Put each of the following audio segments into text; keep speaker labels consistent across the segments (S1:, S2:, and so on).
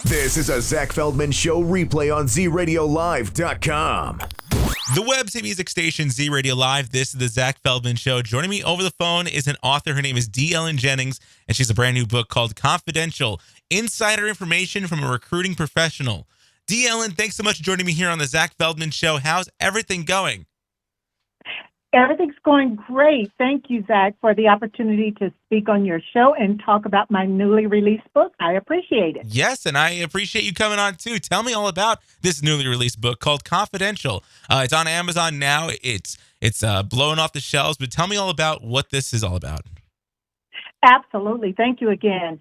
S1: This is a Zach Feldman Show replay on ZRadioLive.com.
S2: The website music station Z Radio Live. This is the Zach Feldman Show. Joining me over the phone is an author. Her name is DeeEllen Jennings, and she's a brand new book called Confidential: Insider Information from a Recruiting Professional. DeeEllen, thanks so much for joining me here on the Zach Feldman Show. How's everything going?
S3: Everything's going great. Thank you, Zach, for the opportunity to speak on your show and talk about my newly released book. I appreciate it.
S2: Yes, and I appreciate you coming on, too. Tell me all about this newly released book called Confidential. It's on Amazon now. It's blowing off the shelves, but tell me all about what this is all about.
S3: Absolutely. Thank you again.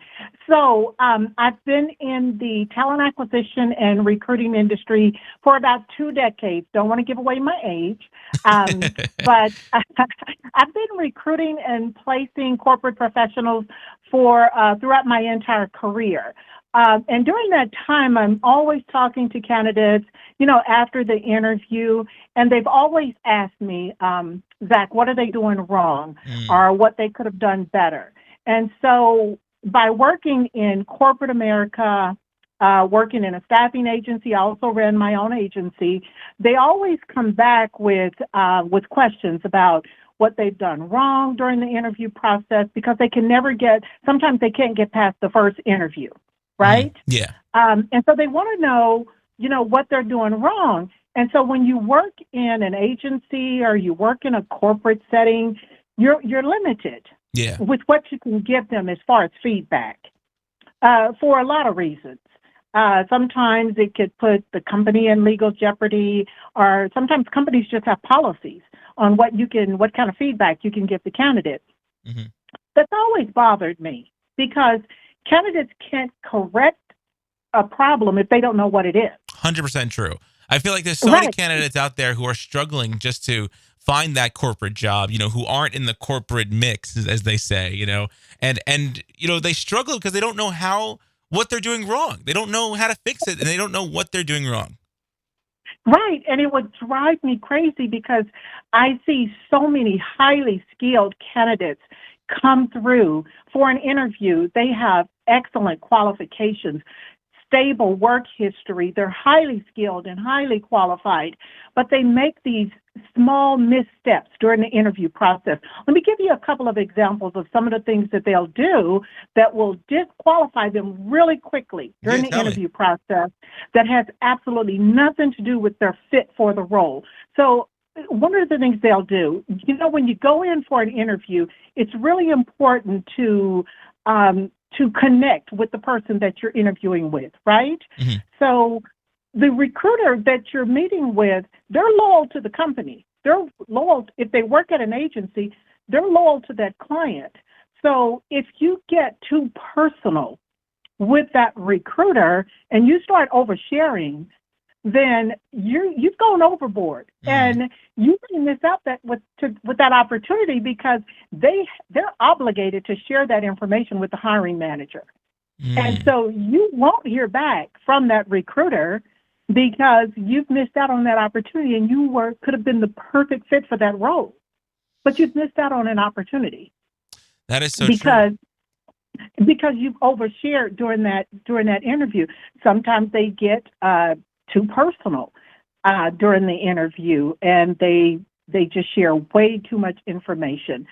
S3: So I've been in the talent acquisition and recruiting industry for about 2 decades. Don't want to give away my age, but I've been recruiting and placing corporate professionals for throughout my entire career. And during that time, I'm always talking to candidates, after the interview, and they've always asked me, Zach, what are they doing wrong or what they could have done better? And so by working in corporate America, working in a staffing agency, I also ran my own agency, they always come back with questions about what they've done wrong during the interview process, because sometimes they can't get past the first interview, right?
S2: Yeah.
S3: And so they want to know, what they're doing wrong. And so when you work in an agency or you work in a corporate setting, you're limited.
S2: Yeah.
S3: With what you can give them as far as feedback, for a lot of reasons. Sometimes it could put the company in legal jeopardy, or sometimes companies just have policies on what kind of feedback you can give the candidates. Mm-hmm. That's always bothered me, because candidates can't correct a problem if they don't know what it is.
S2: 100% true. I feel like there's so many candidates out there who are struggling just to find that corporate job, who aren't in the corporate mix, as they say, and they struggle because they don't know what they're doing wrong. They don't know how to fix it, and they don't know what they're doing wrong.
S3: Right. And it would drive me crazy, because I see so many highly skilled candidates come through for an interview. They have excellent qualifications, stable work history. They're highly skilled and highly qualified, but they make these small missteps during the interview process. Let me give you a couple of examples of some of the things that they'll do that will disqualify them really quickly during the interview process, that has absolutely nothing to do with their fit for the role. So one of the things they'll do, when you go in for an interview, it's really important to connect with the person that you're interviewing with, right? Mm-hmm. So the recruiter that you're meeting with, they're loyal to the company. They're loyal. If they work at an agency, they're loyal to that client. So if you get too personal with that recruiter and you start oversharing, then you've gone overboard, and you can miss out with that opportunity, because they're obligated to share that information with the hiring manager. And so you won't hear back from that recruiter, because you've missed out on that opportunity, and you could have been the perfect fit for that role, but you've missed out on an opportunity.
S2: That is so true.
S3: Because you've overshared during that interview. Sometimes they get too personal during the interview, and they just share way too much information.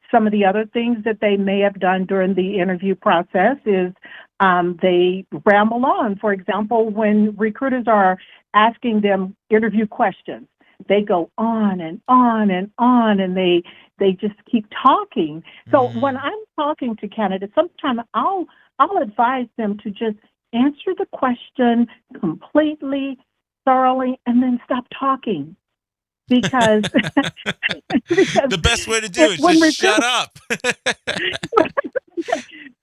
S3: Some of the other things that they may have done during the interview process is they ramble on. For example, when recruiters are asking them interview questions, they go on and on and on, and they just keep talking. So when I'm talking to candidates, sometimes I'll advise them to just answer the question completely, thoroughly, and then stop talking. Because
S2: the best way to do it is just shut up.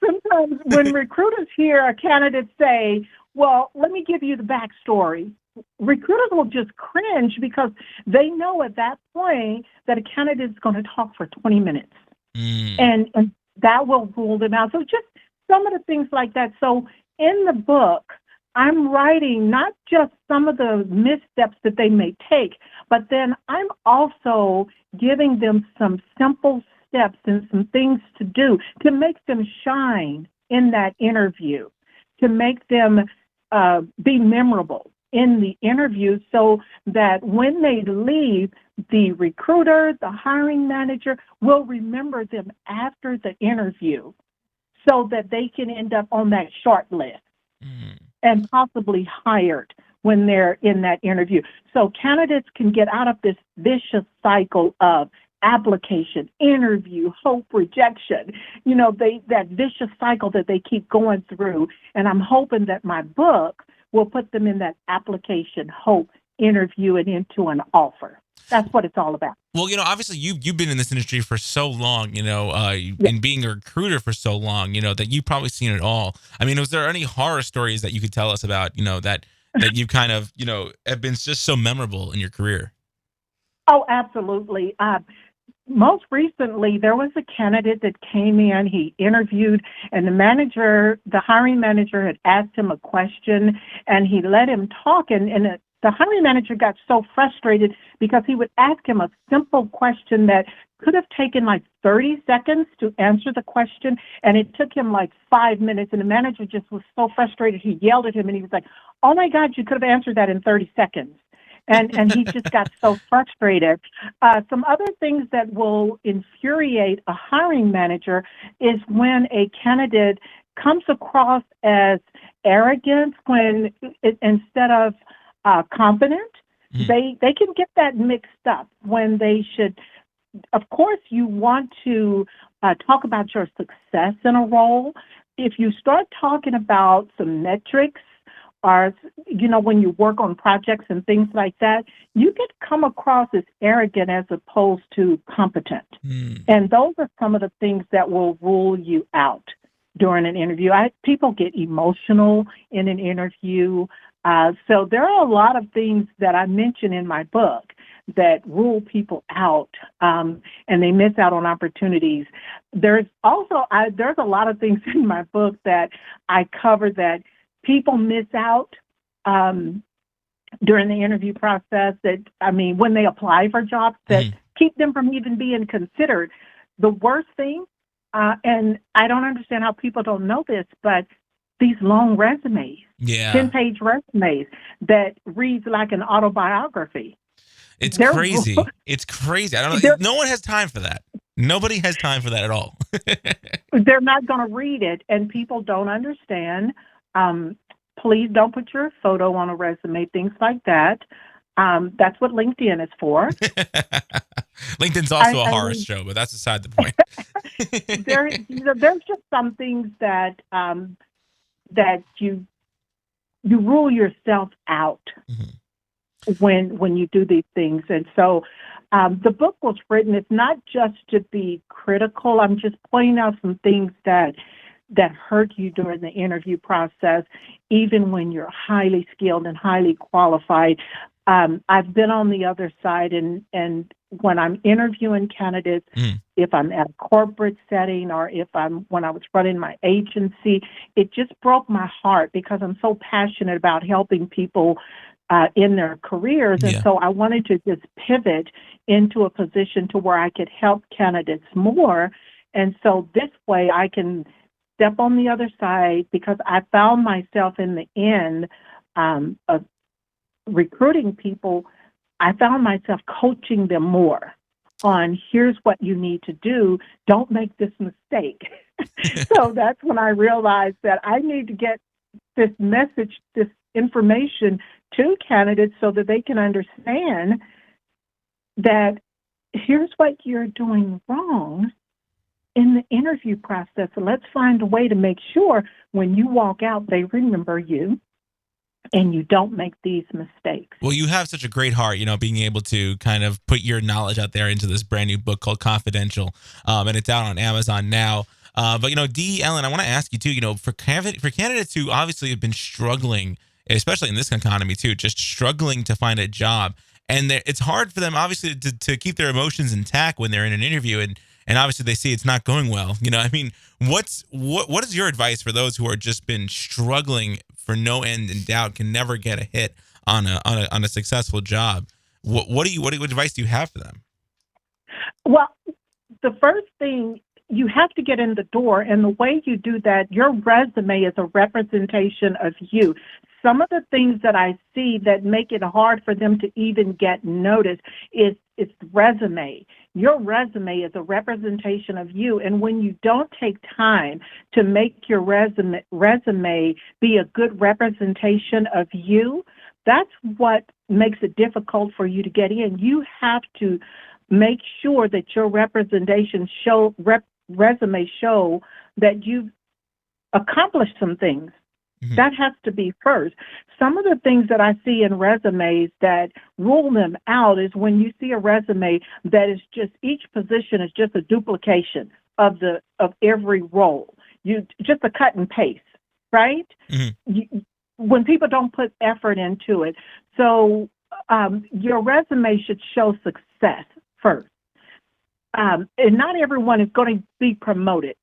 S3: Sometimes when recruiters hear a candidate say, well, let me give you the backstory, recruiters will just cringe, because they know at that point that a candidate is going to talk for 20 minutes. And that will rule them out. So just some of the things like that. So in the book, I'm writing not just some of the missteps that they may take, but then I'm also giving them some simple steps and some things to do to make them shine in that interview, to make them be memorable in the interview so that when they leave, the recruiter, the hiring manager will remember them after the interview so that they can end up on that short list and possibly hired when they're in that interview. So candidates can get out of this vicious cycle of application, interview, hope, rejection, that vicious cycle that they keep going through. And I'm hoping that my book will put them in that application, hope, interview, and into an offer. That's what it's all about.
S2: Well, obviously you've been in this industry for so long,
S3: Yeah.
S2: and being a recruiter for so long, that you've probably seen it all. I mean, was there any horror stories that you could tell us about, that you kind of, have been just so memorable in your career?
S3: Oh, absolutely. Most recently, there was a candidate that came in, he interviewed, and the hiring manager had asked him a question, and he let him talk, and the hiring manager got so frustrated because he would ask him a simple question that could have taken like 30 seconds to answer the question, and it took him like 5 minutes, and the manager just was so frustrated, he yelled at him, and he was like, "Oh my God, you could have answered that in 30 seconds." And he just got so frustrated. Some other things that will infuriate a hiring manager is when a candidate comes across as arrogant instead of confident. They can get that mixed up when they should. Of course, you want to talk about your success in a role. If you start talking about some metrics, or, when you work on projects and things like that, you could come across as arrogant as opposed to competent. And those are some of the things that will rule you out during an interview. People get emotional in an interview. So there are a lot of things that I mention in my book that rule people out, and they miss out on opportunities. There's also, there's a lot of things in my book that I cover that people miss out during the interview process when they apply for jobs that keep them from even being considered. The worst thing, and I don't understand how people don't know this, but these long resumes, 10-page resumes that reads like an autobiography.
S2: It's crazy. It's crazy. I don't know. No one has time for that. Nobody has time for that at all.
S3: They're not going to read it, and people don't understand. Please don't put your photo on a resume, things like that. That's what LinkedIn is for.
S2: LinkedIn's also a horror show, but that's aside the point.
S3: There's just some things that you rule yourself out when you do these things. And so the book was written, it's not just to be critical. I'm just pointing out some things that hurt you during the interview process, even when you're highly skilled and highly qualified. I've been on the other side, and when I'm interviewing candidates, if I'm at a corporate setting or when I was running my agency, it just broke my heart because I'm so passionate about helping people in their careers. And so I wanted to just pivot into a position to where I could help candidates more. And so this way I can step on the other side, because I found myself in the end of recruiting people, I found myself coaching them more on here's what you need to do. Don't make this mistake. So that's when I realized that I need to get this message, this information to candidates so that they can understand that here's what you're doing wrong in the interview process. So let's find a way to make sure when you walk out, they remember you and you don't make these mistakes.
S2: Well, you have such a great heart, being able to kind of put your knowledge out there into this brand new book called Confidential. And it's out on Amazon now. But, DeeEllen, I want to ask you too, for candidates who obviously have been struggling, especially in this economy too, just struggling to find a job. And it's hard for them, obviously, to keep their emotions intact when they're in an interview. And obviously they see it's not going well. What is your advice for those who are just been struggling for no end in doubt, can never get a hit on a successful job? What advice do you have for them?
S3: Well, the first thing you have to get in the door, and the way you do that, your resume is a representation of you. Some of the things that I see that make it hard for them to even get noticed is it's resume. Your resume is a representation of you, and when you don't take time to make your resume be a good representation of you, that's what makes it difficult for you to get in. You have to make sure that your resume show that you've accomplished some things. Mm-hmm. That has to be first. Some of the things that I see in resumes that rule them out is when you see a resume that is just, each position is just a duplication of every role. You just a cut and paste, right? Mm-hmm. When people don't put effort into it. So your resume should show success first. And not everyone is going to be promoted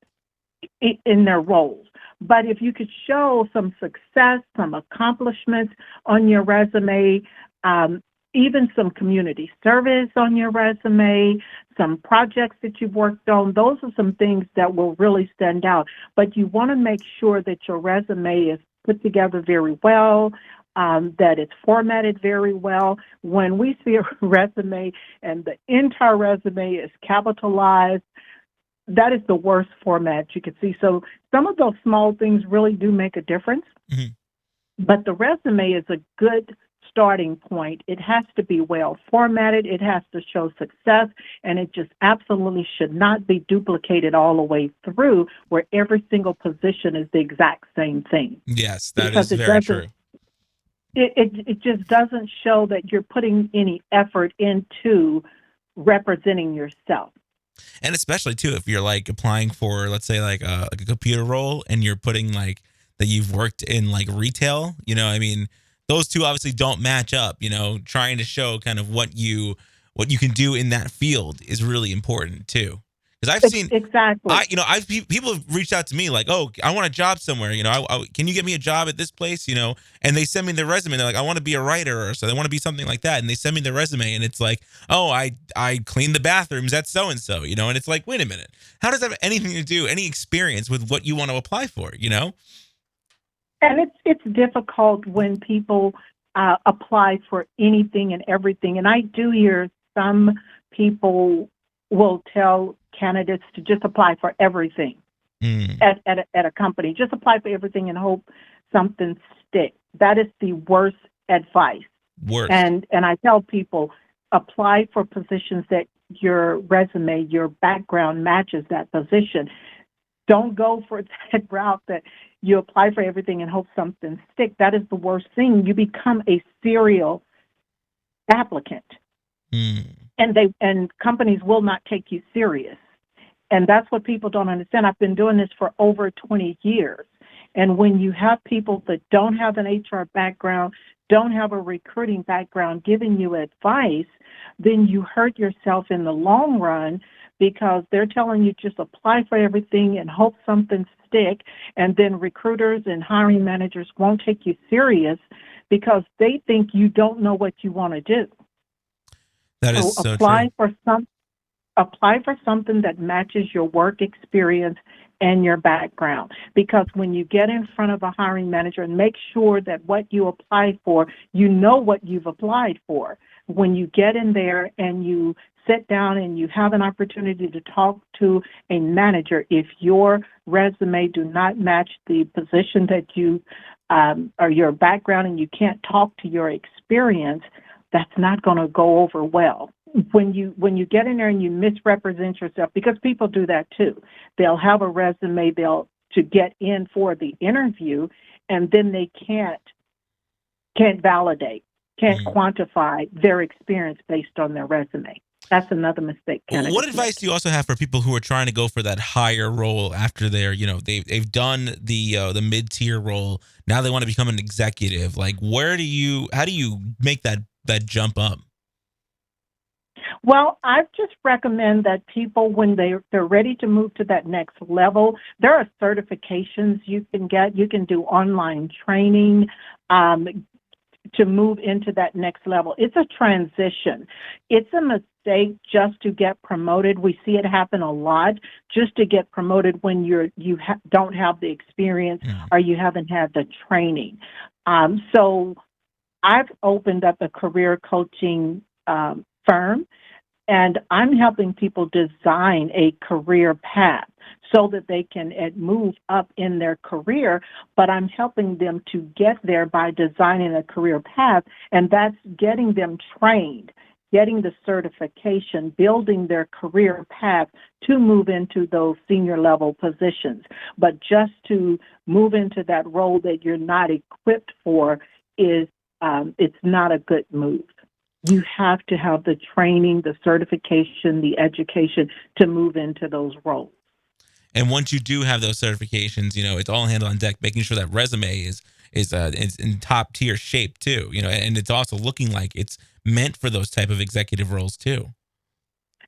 S3: in their roles. But if you could show some success, some accomplishments on your resume, even some community service on your resume, some projects that you've worked on, those are some things that will really stand out. But you want to make sure that your resume is put together very well, that it's formatted very well. When we see a resume and the entire resume is capitalized, that is the worst format you could see. So some of those small things really do make a difference. Mm-hmm. But the resume is a good starting point. It has to be well formatted. It has to show success, and it just absolutely should not be duplicated all the way through where every single position is the exact same thing.
S2: Yes, that is very true.
S3: It just doesn't show that you're putting any effort into representing yourself.
S2: And especially too, if you're like applying for, let's say like a computer role, and you're putting like that you've worked in like retail, I mean, those two obviously don't match up. Trying to show kind of what you can do in that field is really important too. Because I've seen
S3: exactly.
S2: People have reached out to me like, oh, I want a job somewhere. Can you get me a job at this place? And they send me their resume. They're like, I want to be a writer, or so they want to be something like that. And they send me their resume, and it's like, oh, I clean the bathrooms at so and so. And it's like, wait a minute, how does that have anything to do, any experience with what you want to apply for?
S3: And it's difficult when people apply for anything and everything. And I do hear some people will tell candidates to just apply for everything at a company. Just apply for everything and hope something sticks. That is the worst advice. And I tell people, apply for positions that your resume, your background matches that position. Don't go for that route that you apply for everything and hope something sticks. That is the worst thing. You become a serial applicant. And companies will not take you serious. And that's what people don't understand. I've been doing this for over 20 years. And when you have people that don't have an HR background, don't have a recruiting background giving you advice, then you hurt yourself in the long run, because they're telling you just apply for everything and hope something stick. And then recruiters and hiring managers won't take you serious because they think you don't know what you want to do.
S2: That is so
S3: apply
S2: true.
S3: Apply for something that matches your work experience and your background. Because when you get in front of a hiring manager, and make sure that what you apply for, you know what you've applied for. When you get in there and you sit down and you have an opportunity to talk to a manager, if your resume do not match the position that you or your background, and you can't talk to your experience, that's not going to go over well. When you get in there and you misrepresent yourself, because people do that too. They'll have a resume to get in for the interview, and then they can't validate, can't quantify their experience based on their resume. That's another mistake.
S2: Well, what advice do you also have for people who are trying to go for that higher role after they've done the mid-tier role, now they want to become an executive? Like, how do you make that jump up?
S3: Well, I just recommend that people, when they're ready to move to that next level, there are certifications you can get. You can do online training, to move into that next level. It's a transition. It's a mistake just to get promoted. We see it happen a lot, just to get promoted when don't have the experience or you haven't had the training. So I've opened up a career coaching firm, and I'm helping people design a career path so that they can move up in their career, but I'm helping them to get there by designing a career path, and that's getting them trained, getting the certification, building their career path to move into those senior level positions. But just to move into that role that you're not equipped for is it's not a good move. You have to have the training, the certification, the education to move into those roles.
S2: And once you do have those certifications, it's all hands on deck, making sure that resume is in top tier shape too, and it's also looking like it's meant for those type of executive roles too.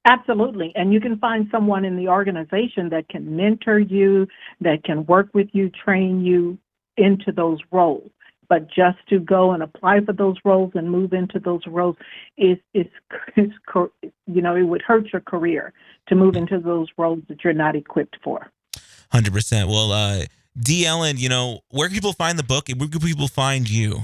S3: Absolutely. And you can find someone in the organization that can mentor you, that can work with you, train you into those roles. But just to go and apply for those roles and move into those roles it would hurt your career to move into those roles that you're not equipped for.
S2: 100%. Well, DeeEllen, where can people find the book and where can people find you?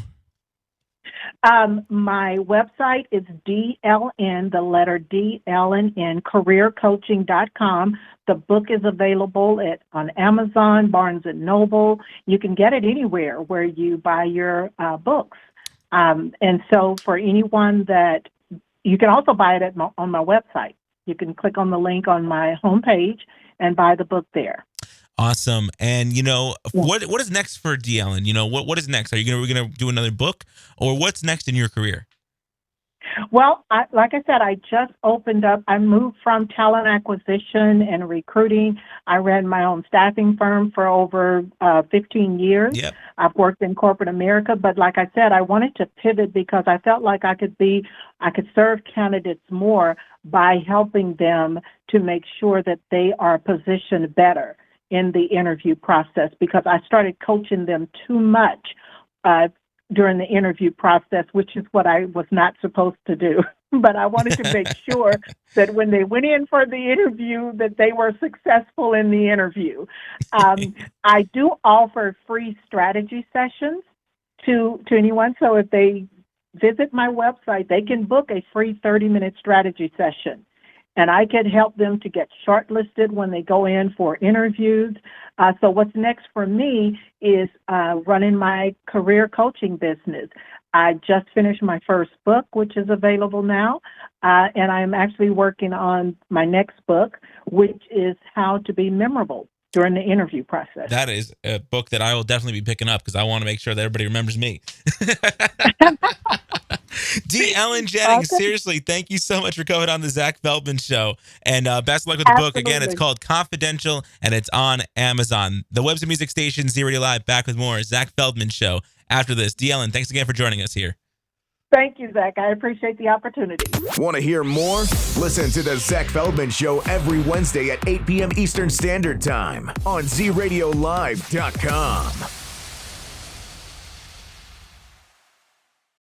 S3: My website is DeeEllen, the letter DeeEllen, in careercoaching.com. The book is available on Amazon, Barnes & Noble. You can get it anywhere where you buy your books. And so for anyone you can also buy it on my website. You can click on the link on my homepage and buy the book there.
S2: Awesome. And, what is next for DeeEllen? What is next? Are you going to do another book, or what's next in your career?
S3: Well, like I said, I just opened up. I moved from talent acquisition and recruiting. I ran my own staffing firm for over 15 years.
S2: Yep.
S3: I've worked in corporate America, but like I said, I wanted to pivot because I felt like I could serve candidates more by helping them to make sure that they are positioned better in the interview process, because I started coaching them too much during the interview process, which is what I was not supposed to do. But I wanted to make sure that when they went in for the interview, that they were successful in the interview. I do offer free strategy sessions to anyone. So if they visit my website, they can book a free 30-minute strategy session. And I can help them to get shortlisted when they go in for interviews. So what's next for me is running my career coaching business. I just finished my first book, which is available now, and I'm actually working on my next book, which is how to be memorable during the interview process.
S2: That is a book that I will definitely be picking up because I want to make sure that everybody remembers me. DeeEllen Jennings, seriously, thank you so much for coming on the Zach Feldman Show. And best of luck with the book. Again, it's called Confidential, and it's on Amazon. The Webs and Music Station, Z Radio Live, back with more Zach Feldman Show after this. DeeEllen, thanks again for joining us here.
S3: Thank you, Zach. I appreciate the opportunity.
S1: Want to hear more? Listen to the Zach Feldman Show every Wednesday at 8 p.m. Eastern Standard Time on ZRadioLive.com.